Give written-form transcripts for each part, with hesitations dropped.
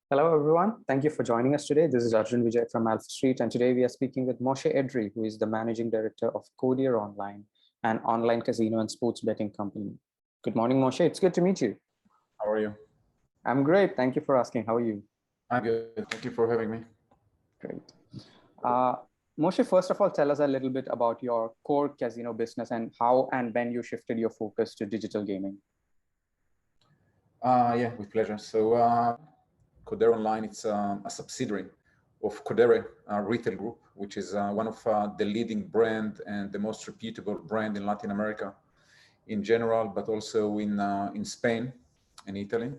Hello, everyone. Thank you for joining us today. This is Arjun Vijay from Alpha Street, and today we are speaking with Moshe Edree, who is the managing director of Codere Online, an online casino and sports betting company. Good morning, Moshe. It's good to meet you. How are you? I'm great. Thank you for asking. How are you? I'm good. Thank you for having me. Great. Uh, Moshe, first of all, tell us a little bit about your core casino business and how and when you shifted your focus to digital gaming. Yeah, with pleasure. Codere Online, it's a subsidiary of Codere Retail Group, which is one of the leading brand and the most reputable brand in Latin America in general, but also in Spain and Italy.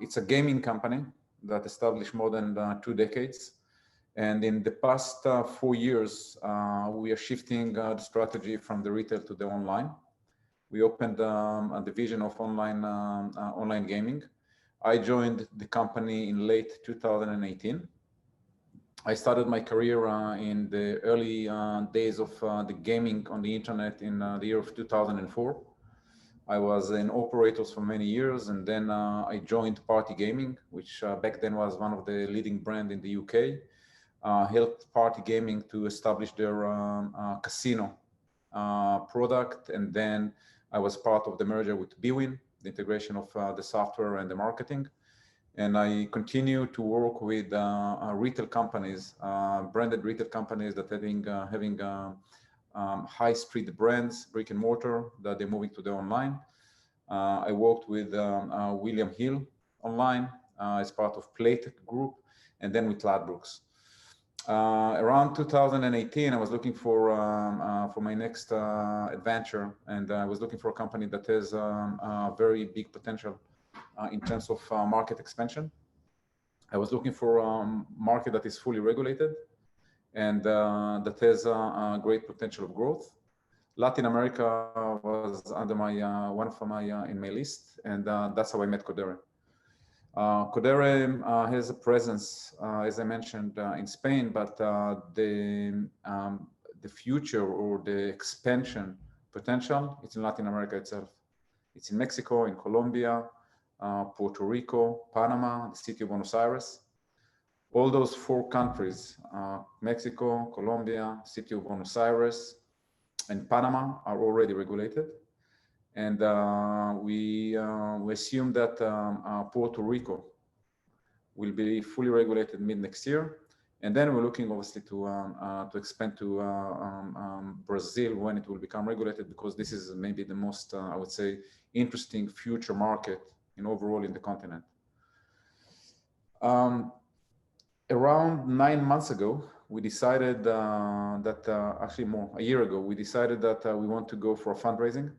It's a gaming company that established more than 2 decades. And in the past 4 years, we are shifting the strategy from the retail to the online. We opened a division of online gaming. I joined the company in late 2018. I started my career in the early days of the gaming on the internet in the year of 2004. I was in operators for many years, and then I joined Party Gaming, which back then was one of the leading brands in the UK. Helped Party Gaming to establish their casino product, and then I was part of the merger with Bwin, the integration of the software and the marketing. And I continue to work with retail companies, branded retail companies that having high street brands, brick and mortar, that they're moving to the online. I worked with William Hill online as part of Playtech Group, and then with Ladbrokes. Around 2018, I was looking for my next adventure, and I was looking for a company that has very big potential in terms of market expansion. I was looking for a market that is fully regulated and that has a great potential of growth. Latin America was under my one of my in my list, and that's how I met Codere. Codere has a presence, as I mentioned, in Spain, but the future or the expansion potential, it's in Latin America itself. It's in Mexico, in Colombia, Puerto Rico, Panama, the city of Buenos Aires. All those four countries, Mexico, Colombia, city of Buenos Aires, and Panama, are already regulated. And we assume that Puerto Rico will be fully regulated mid next year. And then we're looking obviously to expand to Brazil when it will become regulated, because this is maybe the most, I would say, interesting future market in overall in the continent. Around 9 months ago, we decided actually more, a year ago, we decided that we want to go for a fundraising.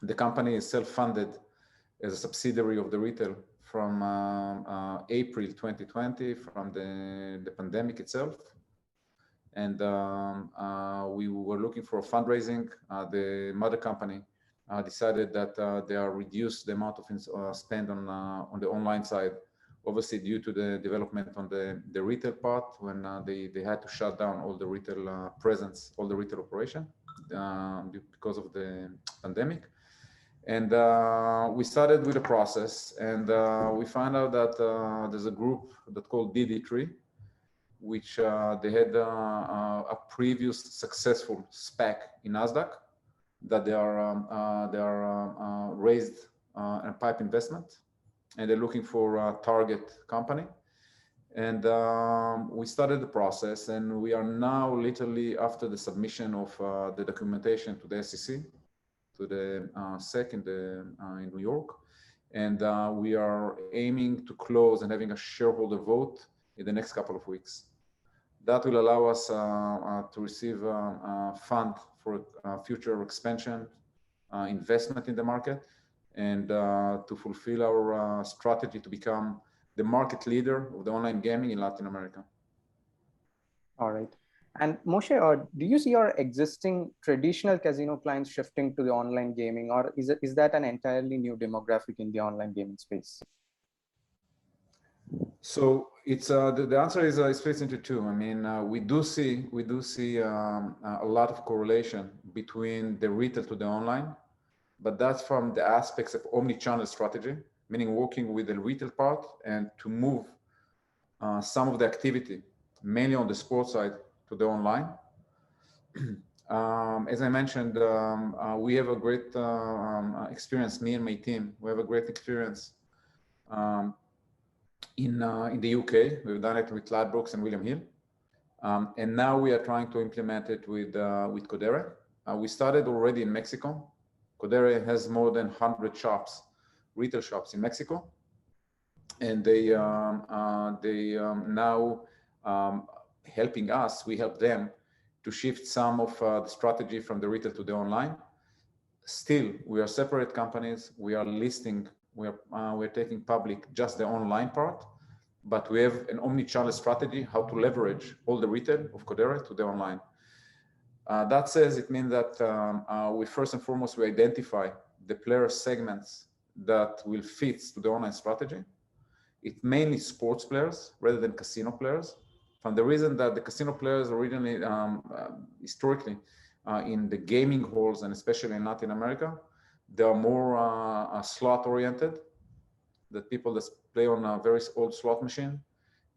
The company is self-funded as a subsidiary of the retail from April 2020, from the pandemic itself. And we were looking for a fundraising. The mother company decided that they are reduced the amount of spend on the online side, obviously due to the development on the retail part, when they had to shut down all the retail presence, all the retail operation because of the pandemic. And we started with the process, and we found out that there's a group that called DD3, which they had a previous successful SPAC in Nasdaq that they are raised a pipe investment, and they're looking for a target company. And we started the process, and we are now literally after the submission of the documentation to the SEC, to the SEC in New York. And we are aiming to close and having a shareholder vote in the next couple of weeks. That will allow us to receive fund for future expansion, investment in the market, and to fulfill our strategy to become the market leader of the online gaming in Latin America. All right. And Moshe, do you see your existing traditional casino clients shifting to the online gaming, or is that an entirely new demographic in the online gaming space? So it's the answer is split into two. I mean, we do see a lot of correlation between the retail to the online, but that's from the aspects of omni-channel strategy. meaning working with the retail part and to move some of the activity, mainly on the sports side, to the online. As I mentioned, we have a great experience, me and my team, we have a great experience um, in the UK. We've done it with Ladbrokes and William Hill. And now we are trying to implement it with Codere. We started already in Mexico. Codere has more than 100 shops, retail shops in Mexico. And they now helping us, we help them to shift some of the strategy from the retail to the online. Still, we are separate companies. We are listing, we're taking public just the online part, but we have an omni-channel strategy, how to leverage all the retail of Codere to the online. That says it means that we first and foremost, we identify the player segments that will fit to the online strategy. It's mainly sports players rather than casino players, from the reason that the casino players originally, historically, in the gaming halls and especially in Latin America, they are more slot oriented, that people that play on a very old slot machine,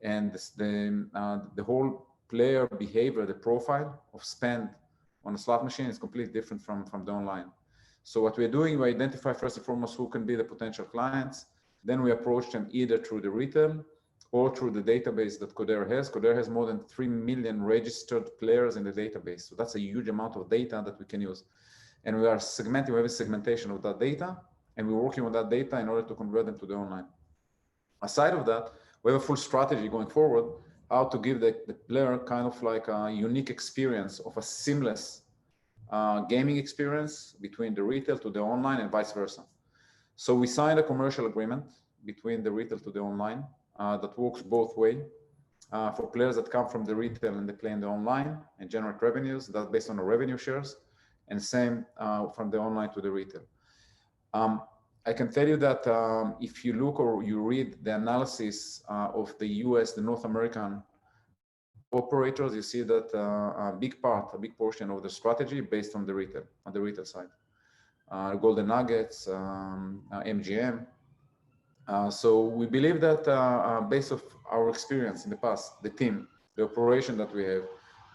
and the whole player behavior, the profile of spend on a slot machine is completely different from the online. So what we're doing, we identify first and foremost who can be the potential clients. Then we approach them either through the retail or through the database that Codere has. Codere has more than 3 million registered players in the database. So that's a huge amount of data that we can use. And we are segmenting, we have a segmentation of that data, and we're working with that data in order to convert them to the online. Aside of that, we have a full strategy going forward, how to give the player kind of like a unique experience of a seamless gaming experience between the retail to the online and vice versa. So we signed a commercial agreement between the retail to the online that works both ways for players that come from the retail and they play in the online and generate revenues. That's based on the revenue shares, and same from the online to the retail. I can tell you that if you look or you read the analysis of the US, the North American operators, you see that a big portion of the strategy based on the retail side. Golden Nuggets, MGM. So we believe that based on our experience in the past, the team, the operation that we have,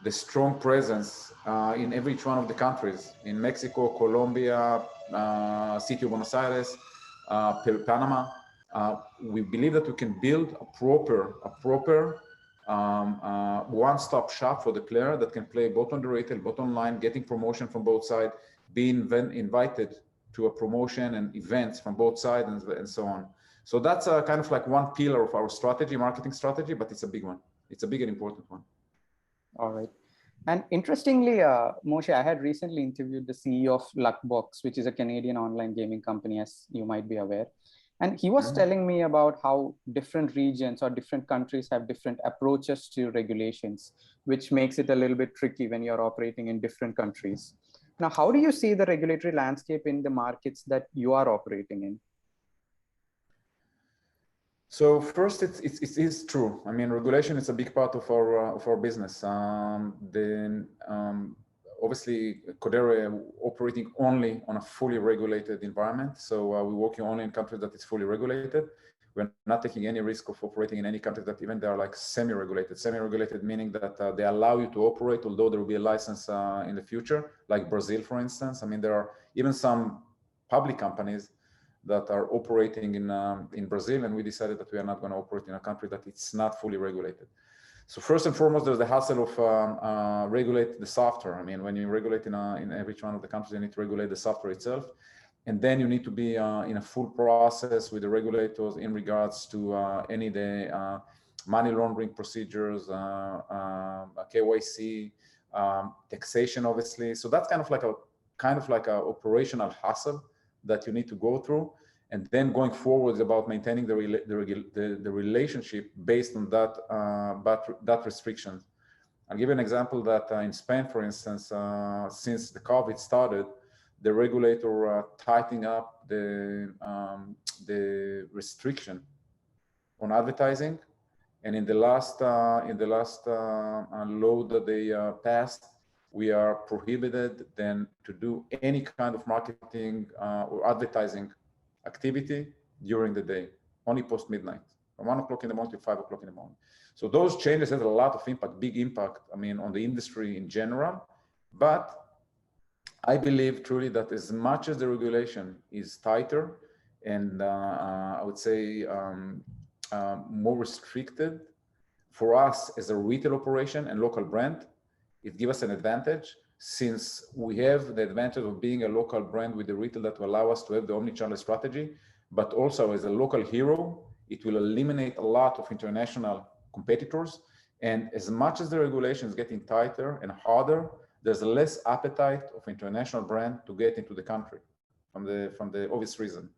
the strong presence in every one of the countries, in Mexico, Colombia, City of Buenos Aires, Panama, we believe that we can build a proper one-stop shop for the player that can play both on the retail, both online, getting promotion from both sides, being invited to a promotion and events from both sides, and so on. So that's kind of like one pillar of our strategy, marketing strategy, but it's a big one. It's a big and important one. All right. And interestingly, Moshe, I had recently interviewed the CEO of Luckbox, which is a Canadian online gaming company, as you might be aware. And he was telling me about how different regions or different countries have different approaches to regulations, which makes it a little bit tricky when you're operating in different countries. Now, how do you see the regulatory landscape in the markets that you are operating in? So first, it is true. I mean, regulation is a big part of our business. Obviously, Codere operating only on a fully regulated environment. So we're working only in countries that is fully regulated. We're not taking any risk of operating in any countries that even they are like semi-regulated. Semi-regulated meaning that they allow you to operate, although there will be a license in the future, like Brazil, for instance. I mean, there are even some public companies that are operating in Brazil, and we decided that we are not going to operate in a country that it's not fully regulated. So first and foremost, there's the hassle of regulate the software. I mean, when you regulate in every one of the countries, you need to regulate the software itself. And then you need to be in a full process with the regulators in regards to any of the money laundering procedures, KYC, taxation, obviously. So that's kind of like a operational hassle that you need to go through. And then going forward is about maintaining the relationship based on that restriction. I'll give you an example that in Spain, for instance, since the COVID started, the regulator tightening up the restriction on advertising, and in the last law that they passed, we are prohibited then to do any kind of marketing or advertising activity during the day, only post midnight, from 1 o'clock in the morning to 5 o'clock in the morning. So those changes had a lot of impact, big impact, I mean, on the industry in general. But I believe truly that as much as the regulation is tighter and I would say more restricted, for us as a retail operation and local brand, it gives us an advantage since we have the advantage of being a local brand with the retail that will allow us to have the omnichannel strategy, but also as a local hero, it will eliminate a lot of international competitors. And as much as the regulation is getting tighter and harder, there's less appetite of international brand to get into the country from the obvious reason.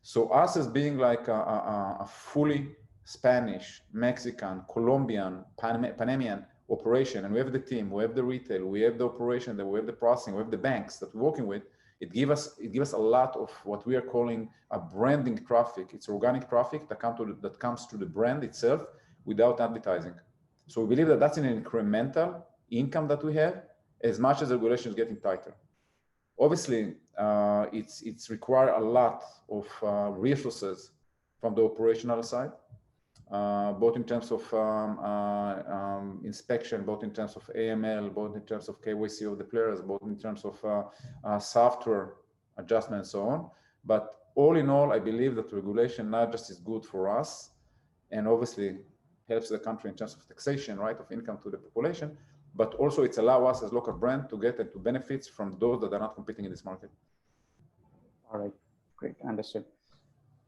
So us as being like a fully Spanish, Mexican, Colombian, Panamanian operation, and we have the team, we have the retail, we have the operation, we have the processing, we have the banks that we're working with. It gives us a lot of what we are calling a branding traffic. It's organic traffic that comes to the brand itself without advertising. So we believe that that's an incremental income that we have, as much as the regulation is getting tighter. Obviously, it's required a lot of resources from the operational side, both in terms of inspection, both in terms of AML, both in terms of KYC of the players, both in terms of software adjustment and so on. But all in all, I believe that regulation not just is good for us, and obviously helps the country in terms of taxation, right, of income to the population, but also it's allow us as local brand to get into benefits from those that are not competing in this market. All right, great, understood.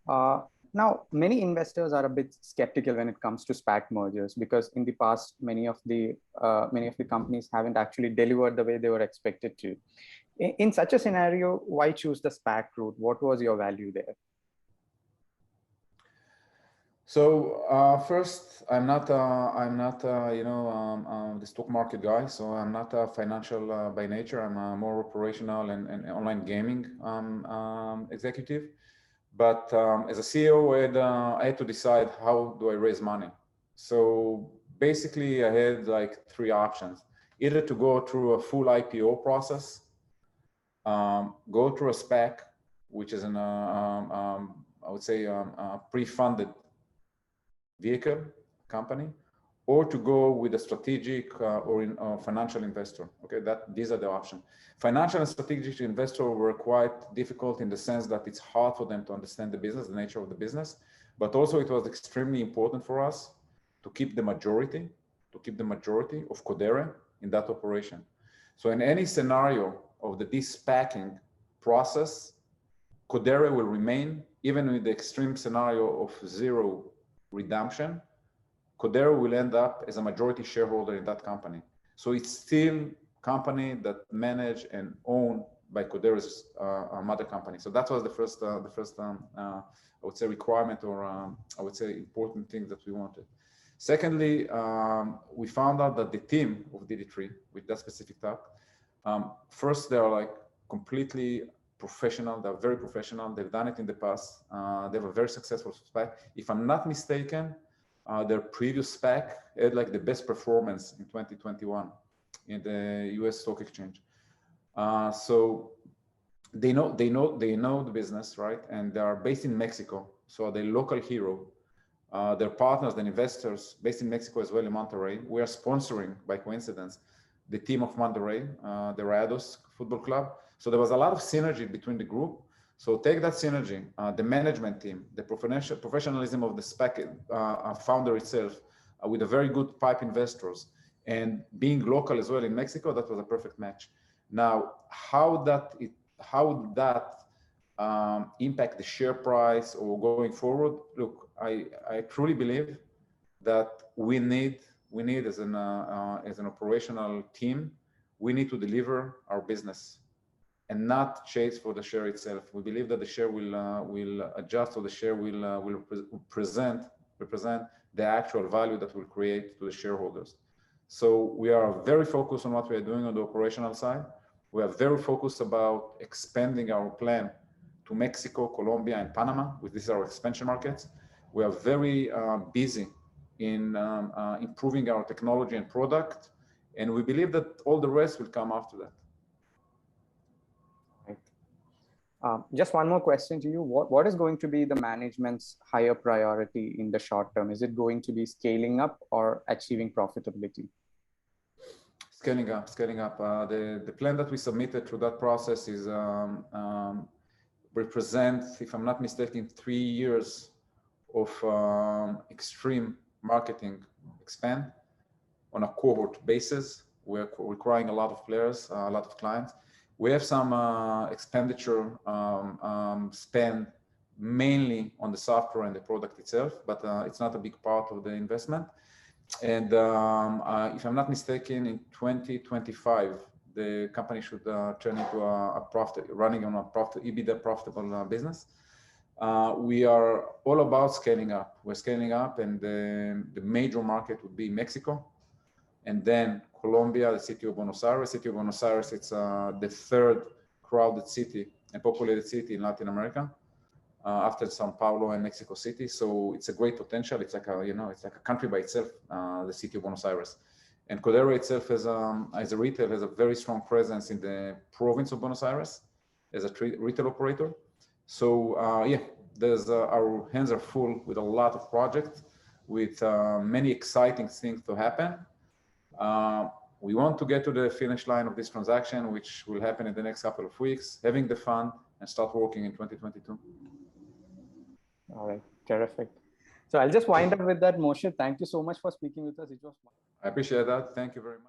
Now, many investors are a bit skeptical when it comes to SPAC mergers because in the past, many of the companies haven't actually delivered the way they were expected to. In such a scenario, why choose the SPAC route? What was your value there? So first, I'm not the stock market guy, so I'm not a financial by nature. I'm a more operational and online gaming executive. But as a CEO, I had to decide how do I raise money. So basically, I had like 3 options: either to go through a full IPO process, go through a SPAC, which is I would say a pre-funded vehicle company, or to go with a strategic or financial investor. Okay, these are the options. Financial and strategic investor were quite difficult in the sense that it's hard for them to understand the business, the nature of the business, but also it was extremely important for us to keep the majority of Codere in that operation. So in any scenario of the de-SPACing process, Codere will remain, even with the extreme scenario of 0 redemption. Codere will end up as a majority shareholder in that company. So it's still company that managed and owned by Codere's mother company. So that was the first I would say requirement, or I would say important thing that we wanted. Secondly, we found out that the team of Edree with that specific task, first they are like completely professional. They're very professional. They've done it in the past. They have a very successful SPAC. If I'm not mistaken, their previous SPAC had like the best performance in 2021 in the US stock exchange. So they know the business, right? And they are based in Mexico. So they're local hero. Their partners and investors based in Mexico as well in Monterrey. We are sponsoring, by coincidence, the team of Monterrey, the Rayados football club. So there was a lot of synergy between the group. So take that synergy, the management team, the professionalism of the SPAC founder itself, with a very good pipe investors, and being local as well in Mexico, that was a perfect match. Now, how would that impact the share price or going forward? Look, I truly believe that we need as an operational team, we need to deliver our business and not chase for the share itself. We believe that the share will adjust, or the share will represent the actual value that will create to the shareholders. So we are very focused on what we are doing on the operational side. We are very focused about expanding our plan to Mexico, Colombia, and Panama, which these are our expansion markets. We are very busy in improving our technology and product, and we believe that all the rest will come after that. Just one more question to you. What is going to be the management's higher priority in the short term? Is it going to be scaling up or achieving profitability? Scaling up, scaling up. The plan that we submitted through that process is represents, if I'm not mistaken, 3 years of extreme marketing expand on a cohort basis. We're requiring a lot of players, a lot of clients. We have some expenditure spend mainly on the software and the product itself, but it's not a big part of the investment. And if I'm not mistaken, in 2025, the company should turn into a profit, running on a profit, EBITDA profitable business. We are all about scaling up. We're scaling up, and the major market would be Mexico, and then Colombia, the city of Buenos Aires. City of Buenos Aires, it's the third crowded city and populated city in Latin America, after São Paulo and Mexico City. So it's a great potential. It's like a, it's like a country by itself, the city of Buenos Aires. And Codere itself as a retail has a very strong presence in the province of Buenos Aires as a retail operator. So yeah, there's our hands are full with a lot of projects, with many exciting things to happen. We want to get to the finish line of this transaction, which will happen in the next couple of weeks, having the fund and start working in 2022. All right, terrific. So I'll just wind up with that, Moshe. Thank you so much for speaking with us. It was fun. I appreciate that. Thank you very much.